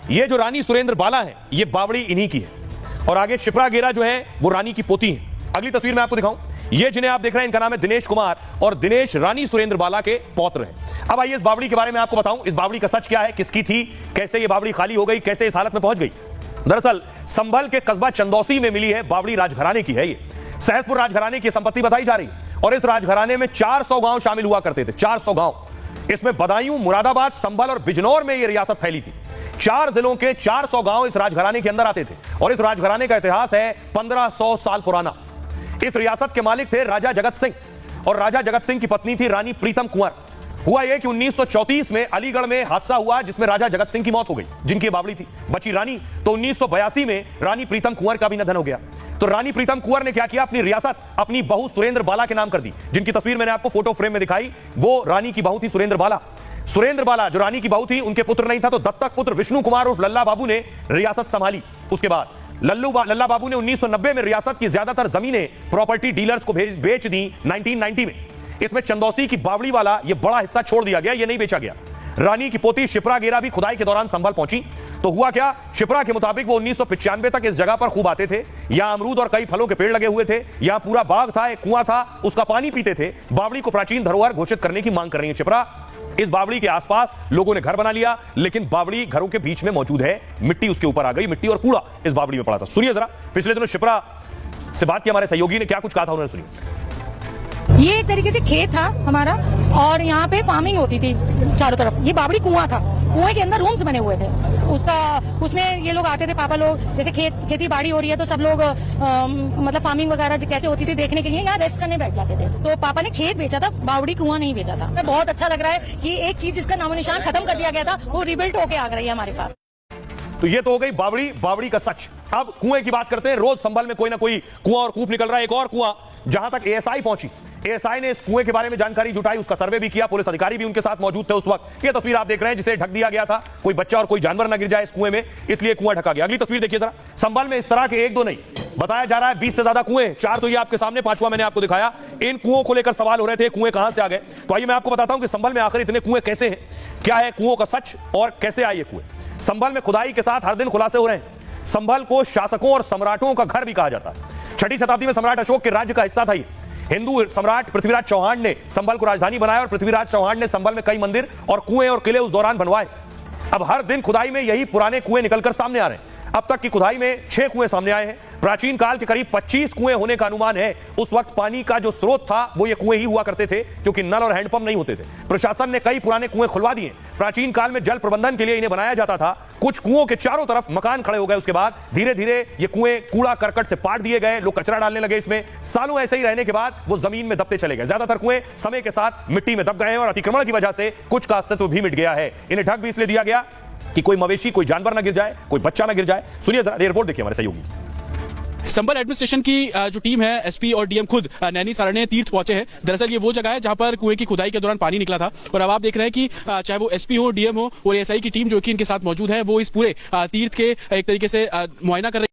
ये जो रानी सुरेंद्र बाला है, ये बावड़ी इन्हीं की है, और आगे शिप्रा गेरा जो है वो रानी की पोती है। अगली तस्वीर मैं आपको दिखाऊं, ये जिन्हें आप देख रहे हैं इनका नाम है दिनेश कुमार, और दिनेश रानी सुरेंद्र बाला के पौत्र हैं। अब आइए इस बावड़ी के बारे में आपको बताऊं, इस बावड़ी का सच क्या है, किसकी थी, कैसे ये बावड़ी खाली हो गई, कैसे इस हालत में पहुंच गई। दरअसल संभल के कस्बा चंदौसी में मिली है बावड़ी राजघराने की है। ये सहसपुर राजघराने की संपत्ति बताई जा रही है, और इस राजघराने में 400 गांव शामिल हुआ करते थे, 400 गांव। इसमें बदायूं, मुरादाबाद, संभल और बिजनौर में यह रियासत फैली थी। 4 जिलों के 400 गांव इस राजघराने के अंदर आते थे, और इस राजघराने का इतिहास है 1500 साल पुराना। इस रियासत के मालिक थे राजा जगत सिंह, और राजा जगत सिंह की पत्नी थी रानी प्रीतम कुंवर। हुआ यह कि 1934 में अलीगढ़ में हादसा हुआ जिसमें राजा जगत सिंह की मौत हो गई, जिनकी बावड़ी थी। बची रानी, तो 1982 में रानी प्रीतम कुंवर का भी निधन हो गया। तो रानी प्रीतम कुंवर ने क्या किया, अपनी रियासत अपनी बहू सुरेंद्र बाला के नाम कर दी, जिनकी तस्वीर मैंने आपको फोटो फ्रेम में दिखाई, वो रानी की बहू थी सुरेंद्र बाला। सुरेंद्र बाला जो रानी की बहू थी, उनके पुत्र नहीं था, तो दत्तक पुत्र विष्णु कुमार उर्फ लल्ला बाबू ने रियासत संभाली। उसके बाद लल्ला बाबू ने 1990 में रियासत की ज्यादातर जमीनें प्रॉपर्टी डीलर्स को बेच दी 1990 में। इसमें चंदौसी की बावड़ी वाला ये बड़ा हिस्सा छोड़ दिया गया, ये नहीं बेचा गया। रानी की पोती शिप्रा गेरा भी खुदाई के दौरान संभल पहुंची। तो हुआ क्या, शिप्रा के मुताबिक वो 1995 तक इस जगह पर खूब आते थे। यहां अमरूद और कई फलों के पेड़ लगे हुए थे, यहां पूरा बाग था, एक कुआं था, उसका पानी पीते थे। बावड़ी को प्राचीन धरोहर घोषित करने की मांग कर रही है शिप्रा। इस बावड़ी के आसपास लोगों ने घर बना लिया, लेकिन बावड़ी घरों के बीच में मौजूद है, मिट्टी उसके ऊपर आ गई, मिट्टी और कूड़ा इस बावड़ी में पड़ा था। सुनिए जरा, पिछले दिनों शिप्रा से बात की हमारे सहयोगी ने, क्या कुछ कहा था उन्होंने, सुनिए। ये एक तरीके से खेत था हमारा, और यहाँ पे फार्मिंग होती थी चारों तरफ। ये बावड़ी कुआं था, कुएं के अंदर रूम्स बने हुए थे। उसमें ये लोग आते थे, पापा लोग, जैसे खेती बाड़ी हो रही है तो सब लोग मतलब फार्मिंग वगैरह कैसे होती थी देखने के लिए यहाँ रेस्ट करने बैठ जाते थे। तो पापा ने खेत बेचा था, बावड़ी कुआं नहीं बेचा था। बहुत अच्छा लग रहा है कि एक चीज जिसका नामो निशान खत्म कर दिया गया था, वो रिबिल्ट होके आ रही है हमारे पास। तो ये तो हो गई बावड़ी का सच। अब कुएं की बात करते हैं। रोज संभल में कोई ना कोई कुआं और कूप निकल रहा है। एक और कुआं, जहां तक एएसआई पहुंची, एएसआई ने इस कुएं के बारे में जानकारी जुटाई, उसका सर्वे भी किया, पुलिस अधिकारी भी उनके साथ मौजूद थे उस वक्त। ये तस्वीर आप देख रहे हैं जिसे ढक दिया गया था, कोई बच्चा और कोई जानवर ना गिर जाए इस कुएं में, इसलिए कुआं ढका गया। अगली तस्वीर देखिए जरा। संभल में इस तरह के एक दो नहीं, बताया जा रहा है 20 से ज्यादा कुएं, 4 तो ये आपके सामने, 5वां मैंने आपको दिखाया। इन कुओं को लेकर सवाल हो रहे थे, कुएं कहां से आ गए। तो आइए मैं आपको बताता हूं कि संभल में आखिर इतने कुएं कैसे हैं, क्या है कुओं का सच और कैसे आए ये कुएं। संभल में खुदाई के साथ हर दिन खुलासे हो रहे हैं। संभल को शासकों और सम्राटों का घर भी कहा जाता है। 6वीं शताब्दी में सम्राट अशोक के राज्य का हिस्सा था ये। हिंदू सम्राट पृथ्वीराज चौहान ने संभल को राजधानी बनाया, और पृथ्वीराज चौहान ने संभल में कई मंदिर और कुएं और किले उस दौरान बनवाए। अब हर दिन खुदाई में यही पुराने कुएं निकलकर सामने आ रहे हैं। अब तक की खुदाई में 6 कुएं सामने आए हैं। प्राचीन काल के करीब 25 कुएं होने का अनुमान है। उस वक्त पानी का जो स्रोत था वो ये कुएं ही हुआ करते थे, क्योंकि नल और हैंडपंप नहीं होते थे। प्रशासन ने कई पुराने कुएं खुलवा दिए। प्राचीन काल में जल प्रबंधन के लिए इन्हें बनाया जाता था। कुछ कुओं के चारों तरफ मकान खड़े हो गए। उसके बाद धीरे धीरे ये कुएं कूड़ा करकट से पाट दिए गए, लोग कचरा डालने लगे इसमें। सालों ऐसे ही रहने के बाद वो जमीन में दबते चले गए। ज्यादातर कुएं समय के साथ मिट्टी में दब गए हैं, और अतिक्रमण की वजह से कुछ का अस्तित्व भी मिट गया है। इन्हें ढक भी इसलिए दिया गया कि कोई मवेशी, कोई जानवर ना गिर जाए, कोई बच्चा ना गिर जाए। सुनिए जरा, रिपोर्ट देखिए हमारे सहयोगी। संभल एडमिनिस्ट्रेशन की जो टीम है, एसपी और डीएम खुद नैनी सारण्य तीर्थ पहुंचे हैं। दरअसल ये वो जगह है जहां पर कुएं की खुदाई के दौरान पानी निकला था, और अब आप देख रहे हैं कि चाहे वो एसपी हो, डीएम हो और एएसआई की टीम जो कि इनके साथ मौजूद है, वो इस पूरे तीर्थ के एक तरीके से मुआयना कर रही है।